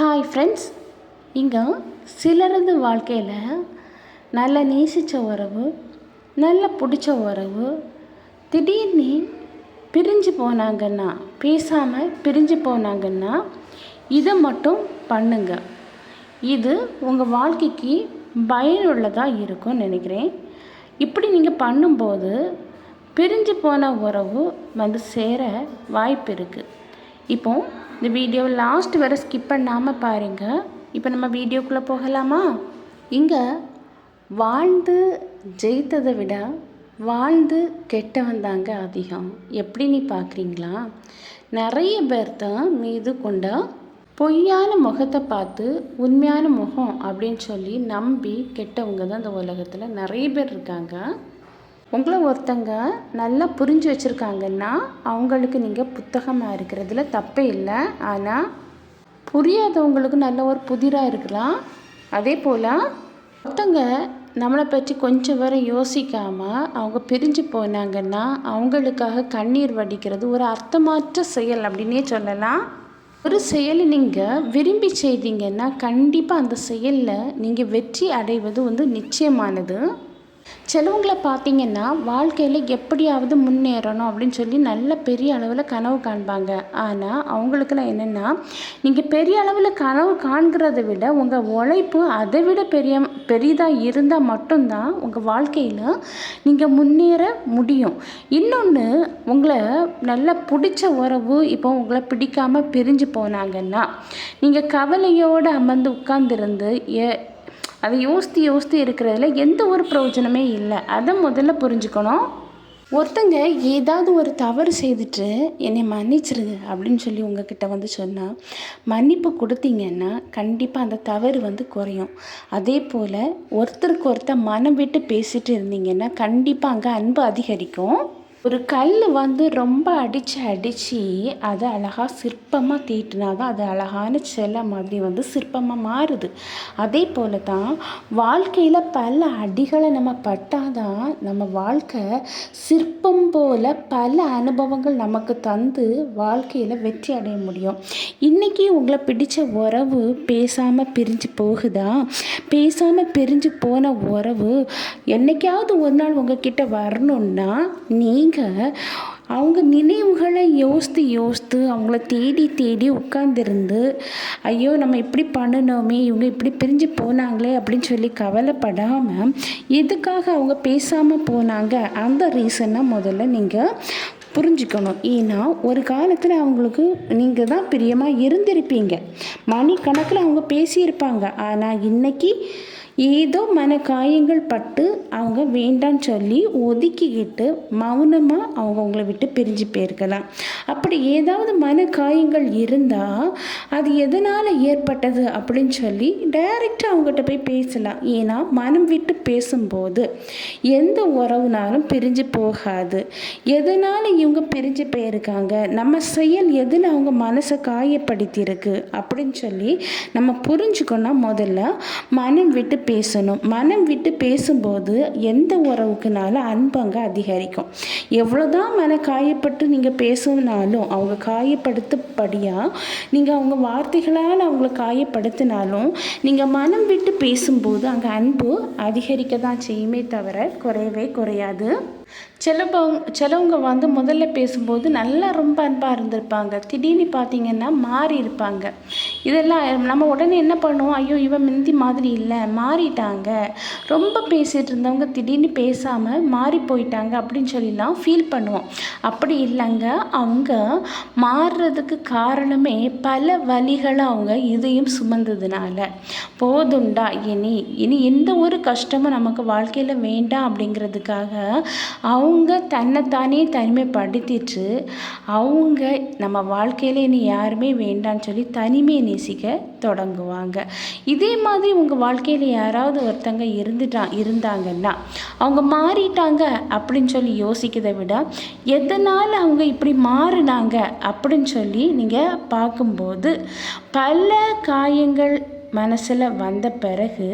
Hi friends, இங்கே சிலரது வாழ்க்கையில் நல்ல நேசித்த உறவு, நல்ல பிடிச்ச உறவு திடீர்னு பிரிஞ்சு போனாங்கன்னா, பேசாமல் பிரிஞ்சு போனாங்கன்னா இதை மட்டும் பண்ணுங்க. இது உங்கள் வாழ்க்கைக்கு பயனுள்ளதாக இருக்கும்னு நினைக்கிறேன். இப்படி நீங்கள் பண்ணும்போது பிரிஞ்சு போன உறவு சேர வாய்ப்பு இருக்குது. இப்போ இந்த வீடியோவை லாஸ்ட் வரை ஸ்கிப் பண்ணாமல் பாருங்கள். இப்போ நம்ம வீடியோக்குள்ளே போகலாமா? இங்கே வாழ்ந்து ஜெயித்ததை விட வாழ்ந்து கெட்டவன் தாங்க அதிகம். எப்படி நீ பார்க்குறீங்களா? நிறைய பேர் தான் மீது கொண்ட பொய்யான முகத்தை பார்த்து உண்மையான முகம் அப்படின்னு சொல்லி நம்பி கெட்டவங்க தான் இந்த உலகத்தில் நிறைய பேர் இருக்காங்க. உங்களை ஒருத்தங்க நல்லா புரிஞ்சு வச்சுருக்காங்கன்னா அவங்களுக்கு நீங்கள் புத்தகமாக இருக்கிறதுல தப்பே இல்லை. ஆனால் புரியாதவங்களுக்கு நல்ல ஒரு புதிராக இருக்கலாம். அதே போல் ஒருத்தங்க நம்மளை பற்றி கொஞ்சம் வரை யோசிக்காமல் அவங்க பிரிஞ்சு போனாங்கன்னா அவங்களுக்காக கண்ணீர் வடிக்கிறது ஒரு அர்த்தமற்ற செயல் அப்படின்னே சொல்லலாம். ஒரு செயலை நீங்கள் விரும்பி செய்தீங்கன்னா கண்டிப்பாக அந்த செயலில் நீங்கள் வெற்றி அடைவது நிச்சயமானது. சிலவங்களை பார்த்தீங்கன்னா வாழ்க்கையில் எப்படியாவது முன்னேறணும் அப்படின்னு சொல்லி நல்ல பெரிய அளவில் கனவு காண்பாங்க. ஆனால் அவங்களுக்குலாம் என்னென்னா, நீங்கள் பெரிய அளவில் கனவு காண்கிறத விட உங்கள் உழைப்பு அதை விட பெரிதாக இருந்தால் மட்டும்தான் உங்கள் வாழ்க்கையில் நீங்கள் முன்னேற முடியும். இன்னொன்று, உங்களை நல்லா பிடிச்ச உறவு இப்போ உங்களை பிடிக்காமல் பிரிஞ்சு போனாங்கன்னா நீங்கள் கவலையோடு அமர்ந்து உட்கார்ந்துருந்து அதை யோசித்து இருக்கிறதுல எந்த ஒரு பிரயோஜனமே இல்லை. அதை முதல்ல புரிஞ்சுக்கணும். ஒருத்தங்க ஏதாவது ஒரு தவறு செய்துட்டு என்னை மன்னிச்சிருங்க அப்படின்னு சொல்லி உங்ககிட்ட சொன்னால் மன்னிப்பு கொடுத்தீங்கன்னா கண்டிப்பாக அந்த தவறு குறையும். அதே போல் ஒருத்தருக்கு ஒருத்தர் மனம் விட்டு பேசிட்டு இருந்தீங்கன்னா கண்டிப்பாக அங்கே அன்பு அதிகரிக்கும். ஒரு கல் ரொம்ப அடித்து அதை அழகாக சிற்பமாக தீட்டினா தான் அது அழகான சிலை மாதிரி சிற்பமாக மாறுது. அதே போல் தான் வாழ்க்கையில் பல அடிகளை நம்ம பட்டாதான் நம்ம வாழ்க்கை சிற்பம் போல் பல அனுபவங்கள் நமக்கு தந்து வாழ்க்கையில் வெற்றி அடைய முடியும். இன்றைக்கி உங்களை பிடிச்ச உறவு பேசாமல் பிரிஞ்சு போகுதா? பேசாமல் பிரிஞ்சு போன உறவு என்னைக்காவது ஒரு நாள் உங்ககிட்ட வரணுன்னா நீங்கள் அவங்க நினைவுகளை யோசித்து அவங்கள தேடி உட்கார்ந்துருந்து ஐயோ நம்ம இப்படி பண்ணணுமே, இவங்க இப்படி பிரிஞ்சு போனாங்களே அப்படின்னு சொல்லி கவலைப்படாமல் எதுக்காக அவங்க பேசாமல் போனாங்க அந்த ரீசனை முதல்ல நீங்கள் புரிஞ்சுக்கணும். ஏன்னா ஒரு காலத்தில் அவங்களுக்கு நீங்கள் தான் பிரியமாக இருந்திருப்பீங்க, மணிக்கணக்கில் அவங்க பேசியிருப்பாங்க. ஆனால் இன்றைக்கி ஏதோ மன காயங்கள் பட்டு அவங்க வேண்டான்னு சொல்லி ஒதுக்கிக்கிட்டு மௌனமாக அவங்க உங்களை விட்டு பிரிஞ்சு போயிருக்கலாம். அப்படி ஏதாவது மன காயங்கள் இருந்தால் அது எதனால் ஏற்பட்டது அப்படின்னு சொல்லி டைரெக்டாக அவங்ககிட்ட போய் பேசலாம். ஏன்னா மனம் விட்டு பேசும்போது எந்த உறவுனாலும் பிரிஞ்சு போகாது. எதனால் இவங்க பிரிஞ்சு போயிருக்காங்க, நம்ம செயல் எதில் அவங்க மனசை காயப்படுத்தியிருக்கு அப்படின்னு சொல்லி நம்ம புரிஞ்சுக்கணும். முதல்ல மனம் விட்டு பேசணும். மனம் விட்டு பேசும்போது எந்த உறவுக்குனாலும் அன்பங்க அதிகரிக்கும். எவ்வளோதான் மன காயப்பட்டு நீங்கள் பேசினாலும் அவங்க காயப்படுத்தபடியாக நீங்கள் அவங்க வார்த்தைகளால் அவங்கள காயப்படுத்தினாலும் நீங்கள் மனம் விட்டு பேசும்போது அங்கே அன்பு அதிகரிக்க தான் செய்யுமே தவிர குறையவே குறையாது. சிலவங்க முதல்ல பேசும்போது நல்லா ரொம்ப அன்பாக இருந்திருப்பாங்க, திடீர்னு பார்த்தீங்கன்னா மாறி இருப்பாங்க. இதெல்லாம் நம்ம உடனே என்ன பண்ணுவோம், ஐயோ இவன் முந்தி மாதிரி இல்லை மாறிட்டாங்க, ரொம்ப பேசிகிட்டு இருந்தவங்க திடீர்னு பேசாமல் மாறி போயிட்டாங்க அப்படின்னு சொல்லிலாம் ஃபீல் பண்ணுவோம். அப்படி இல்லைங்க, அவங்க மாறுறதுக்கு காரணமே பல வழிகளை அவங்க இதையும் சுமந்ததுனால போதுண்டா, இனி எந்த ஒரு கஷ்டமும் நமக்கு வாழ்க்கையில் வேண்டாம் அப்படிங்கிறதுக்காக அவங்க தன்னைத்தானே தனிமைப்படுத்திட்டு அவங்க நம்ம வாழ்க்கையில் இனி யாருமே வேண்டான்னு சொல்லி தனிமையை நேசிக்க தொடங்குவாங்க. இதே மாதிரி உங்கள் வாழ்க்கையில் யாராவது ஒருத்தங்க இருந்தாங்கன்னா அவங்க மாறிட்டாங்க அப்படின்னு சொல்லி யோசிக்கிறதை விட எதனால் அவங்க இப்படி மாறினாங்க அப்படின்னு சொல்லி நீங்கள் பார்க்கும்போது பல காயங்கள் மனசில் வந்த பிறகு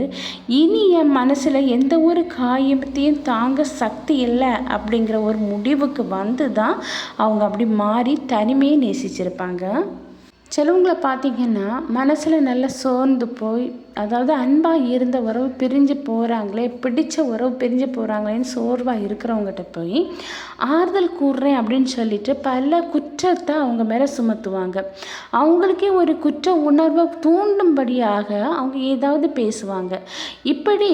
இனி என் மனசில் எந்த ஒரு காயத்தையும் தாங்க சக்தி இல்லை அப்படிங்கிற ஒரு முடிவுக்கு தான் அவங்க அப்படி மாறி தனிமையை நேசிச்சிருப்பாங்க. சிலவங்கள பார்த்தீங்கன்னா மனசில் நல்லா சோர்ந்து போய், அதாவது அன்பாக இருந்த உறவு பிரிஞ்சு போகிறாங்களே, பிடிச்ச உறவு பிரிஞ்சு போகிறாங்களேன்னு சோர்வாக இருக்கிறவங்ககிட்ட போய் ஆறுதல் கூறுறேன் அப்படின்னு சொல்லிட்டு பல குற்றத்தை அவங்க மேலே சுமத்துவாங்க. அவங்களுக்கே ஒரு குற்ற உணர்வை தூண்டும்படியாக அவங்க ஏதாவது பேசுவாங்க. இப்படி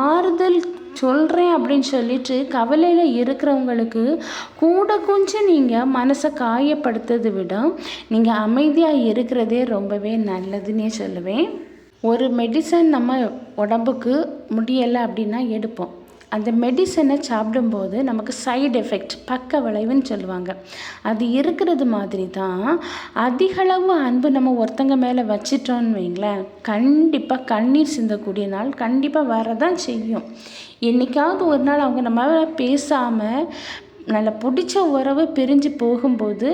ஆறுதல் சொல்கிறேன் அப்படின்னு சொல்லிட்டு கவலையில் இருக்கிறவங்களுக்கு கூட கொஞ்சம் நீங்கள் மனசை காயப்படுத்துறதை விட நீங்கள் அமைதியாக இருக்கிறதே ரொம்பவே நல்லதுன்னே சொல்லுவேன். ஒரு மெடிசன் நம்ம உடம்புக்கு முடியலை அப்படின்னா எடுப்போம். அந்த மெடிசனை சாப்பிடும்போது நமக்கு சைடு எஃபெக்ட், பக்க விளைவுன்னு சொல்லுவாங்க. அது இருக்கிறது மாதிரி தான் அதிகளவு அன்பு நம்ம ஒருத்தங்க மேலே வச்சிட்டோன்னு வைங்களேன், கண்டிப்பாக கண்ணீர் சிந்தக்கூடிய நாள் கண்டிப்பாக வரதான் செய்யும். என்றைக்காவது ஒரு நாள் அவங்க நம்ம பேசாமல் நல்ல பிடிச்ச உறவு பிரிஞ்சு போகும்போது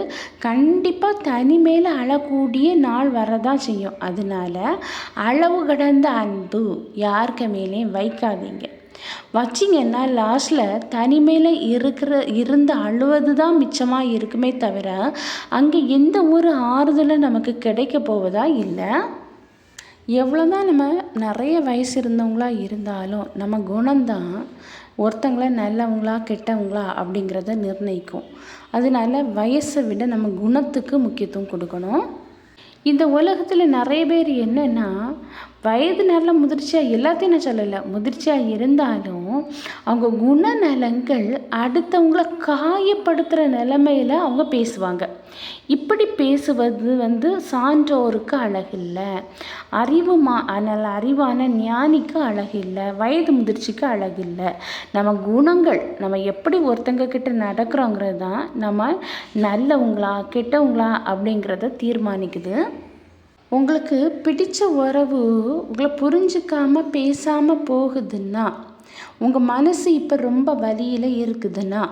கண்டிப்பாக தனிமையில் அழக்கூடிய நாள் வரதான் செய்யும். அதனால அளவு கடந்த அன்பு யாருக்கு மேலேயும் வைக்காதீங்க. வச்சிங்கன்னா லாஸ்ட்டில் தனிமையில் இருந்து அழுவது தான் மிச்சமாக இருக்குமே தவிர அங்கே எந்த ஒரு ஆறுதலும் நமக்கு கிடைக்க போவதா இல்லை. எவ்வளோ தான் நம்ம நிறைய வயசு இருந்தவங்களா இருந்தாலும் நம்ம குணம்தான் ஒருத்தங்கள நல்லவங்களா கெட்டவங்களா அப்படிங்கிறத நிர்ணயிக்கும். அதனால வயசை விட நம்ம குணத்துக்கு முக்கியத்துவம் கொடுக்கணும். இந்த உலகத்தில் நிறைய பேர் என்னென்னா வயது நல்லா முதிர்ச்சியாக, எல்லாத்தையும் நான் சொல்லலை, முதிர்ச்சியாக இருந்தாலும் அவங்க குணநலங்கள் அடுத்தவங்கள காயப்படுத்துகிற நிலைமையில் அவங்க பேசுவாங்க. இப்படி பேசுவது சான்றோருக்கு அழகில்லை, நல்ல அறிவான ஞானிக்கு அழகில்லை, வயது முதிர்ச்சிக்கு அழகில்லை. நம்ம குணங்கள், நம்ம எப்படி ஒருத்தங்க கிட்ட நடக்கிறோங்கிறது தான் நம்ம நல்லவங்களா கெட்டவங்களா அப்படிங்கிறத தீர்மானிக்குது. உங்களுக்கு பிடிச்ச உறவு உங்களை புரிஞ்சுக்காமல் பேசாமல் போகுதுன்னா, உங்கள் மனசு இப்போ ரொம்ப வலியில் இருக்குதுன்னா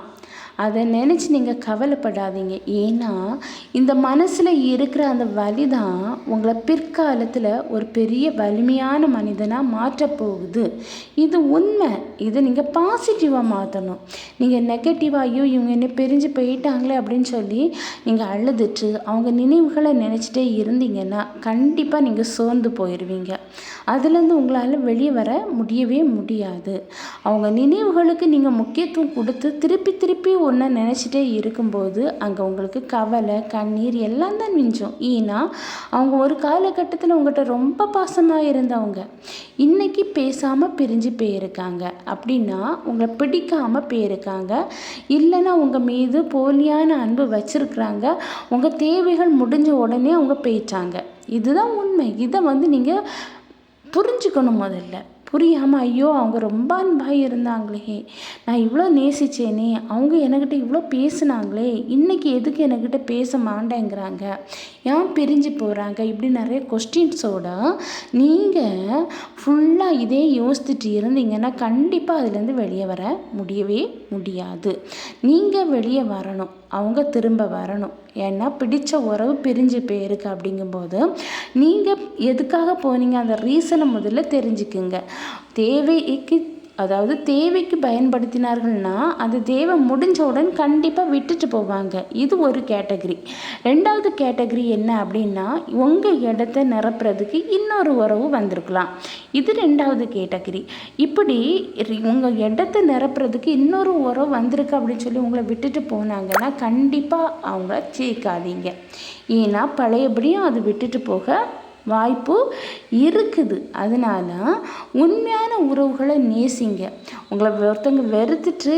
அதை நினச்சி நீங்கள் கவலைப்படாதீங்க. ஏன்னா இந்த மனசில் இருக்கிற அந்த வலி தான் உங்களை பிற்காலத்தில் ஒரு பெரிய வலிமையான மனிதனாக மாற்றப்போகுது. இது உண்மை. இதை நீங்கள் பாசிட்டிவாக மாற்றணும். நீங்கள் நெகட்டிவாக ஐயோ இவங்க என்ன பிரிஞ்சு போயிட்டாங்களே அப்படின்னு சொல்லி நீங்கள் அழுதுட்டு அவங்க நினைவுகளை நினச்சிட்டே இருந்தீங்கன்னா கண்டிப்பாக நீங்கள் சோர்ந்து போயிடுவீங்க. அதுலேருந்து உங்களால் வெளியே வர முடியவே முடியாது. அவங்க நினைவுகளுக்கு நீங்கள் முக்கியத்துவம் கொடுத்து திருப்பி திருப்பி ஒன்றை நினச்சிட்டே இருக்கும்போது அங்கே உங்களுக்கு கவலை, கண்ணீர் எல்லாம் தான் மிஞ்சும். ஏன்னா அவங்க ஒரு காலகட்டத்தில் உங்கள்கிட்ட ரொம்ப பாசமாக இருந்தவங்க இன்றைக்கி பேசாமல் பிரிஞ்சு போயிருக்காங்க. அப்படின்னா உங்களை பிடிக்காமல் போயிருக்காங்க, இல்லைன்னா உங்கள் மீது போலியான அன்பு வச்சுருக்குறாங்க. உங்கள் தேவைகள் முடிஞ்ச உடனே அவங்க போயிட்டாங்க. இதுதான் உண்மை. இதை நீங்கள் புரிஞ்சுக்கணும். முதல்ல புரியாமல் ஐயோ அவங்க ரொம்ப அன்பாக இருந்தாங்களே, நான் இவ்வளோ நேசித்தேனே, அவங்க என்கிட்ட இவ்வளோ பேசுனாங்களே, இன்றைக்கி எதுக்கு என்கிட்ட பேச மாட்டேங்கிறாங்க, ஏன் பிரிஞ்சு போகிறாங்க, இப்படி நிறைய கொஸ்டின்ஸோட நீங்கள் ஃபுல்லாக இதே யோசிச்சுட்டு இருந்தீங்கன்னா கண்டிப்பாக அதுலேருந்து வெளியே வர முடியவே முடியாது. நீங்கள் வெளியே வரணும், அவங்க திரும்ப வரணும். ஏன்னா பிடிச்ச உறவு பிரிஞ்சு போயிருக்கு. அப்படிங்கும்போது நீங்கள் எதுக்காக போனீங்க அந்த ரீசனை முதல்ல தெரிஞ்சுக்குங்க. தேவைக்கு பயன்படுத்தினார்கள்னா அது தேவை முடிஞ்சவுடன் கண்டிப்பாக விட்டுட்டு போவாங்க. இது ஒரு கேட்டகரி. ரெண்டாவது கேட்டகரி என்ன அப்படின்னா, உங்கள் இடத்த நிரப்புறதுக்கு இன்னொரு உறவு வந்திருக்கலாம். இது ரெண்டாவது கேட்டகரி. இப்படி உங்கள் இடத்த நிரப்புறதுக்கு இன்னொரு உறவு வந்திருக்கு அப்படின்னு சொல்லி உங்களை விட்டுட்டு போனாங்கன்னா கண்டிப்பாக அவங்கள சேர்க்காதீங்க. ஏன்னா பழையபடியும் அது விட்டுட்டு போக வாய்ப்பு இருக்குது. அதனால உண்மையான உறவுகளை நேசிங்க. உங்களை ஒருத்தவங்க வெறுத்துட்டு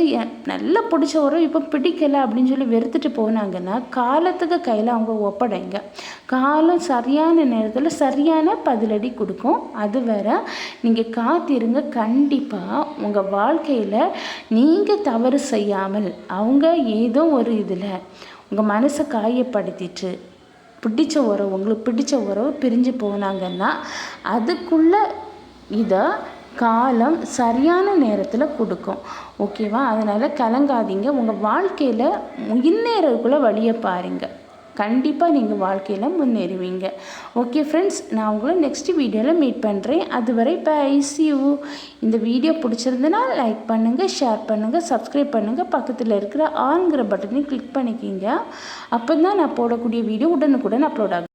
நல்லா பிடிச்ச உறவு இப்போ பிடிக்கலை அப்படின்னு சொல்லி வெறுத்துட்டு போனாங்கன்னா காலத்துக்கு கையில் அவங்க ஒப்படைங்க. காலம் சரியான நேரத்தில் சரியான பதிலடி கொடுக்கும். அது வேற நீங்கள் காத்திருங்க. கண்டிப்பாக உங்கள் வாழ்க்கையில் நீங்கள் தவறு செய்யாமல் அவங்க ஏதோ ஒரு இதில் உங்கள் மனசை காயப்படுத்திட்டு உங்களுக்கு பிடிச்ச உறவு பிரிஞ்சு போனாங்கன்னா அதுக்குள்ளே இதை காலம் சரியான நேரத்தில் கொடுக்கும். ஓகேவா? அதனால் கலங்காதீங்க. உங்கள் வாழ்க்கையில் முன்னேறதுக்குள்ளே வழியை பாருங்கள். கண்டிப்பாக நீங்கள் வாழ்க்கையில் முன்னேறுவீங்க. ஓகே ஃப்ரெண்ட்ஸ், நான் உங்களை நெக்ஸ்ட் வீடியோவில் மீட் பண்ணுறேன். அதுவரை பை, see you. இந்த வீடியோ பிடிச்சிருந்தனா லைக் பண்ணுங்கள், ஷேர் பண்ணுங்கள், சப்ஸ்கிரைப் பண்ணுங்கள். பக்கத்தில் இருக்கிற ஆன்கிற பட்டனையும் கிளிக் பண்ணிக்கிங்க. அப்போ தான் நான் போடக்கூடிய வீடியோ உடனுக்குடன் அப்லோட் ஆகும்.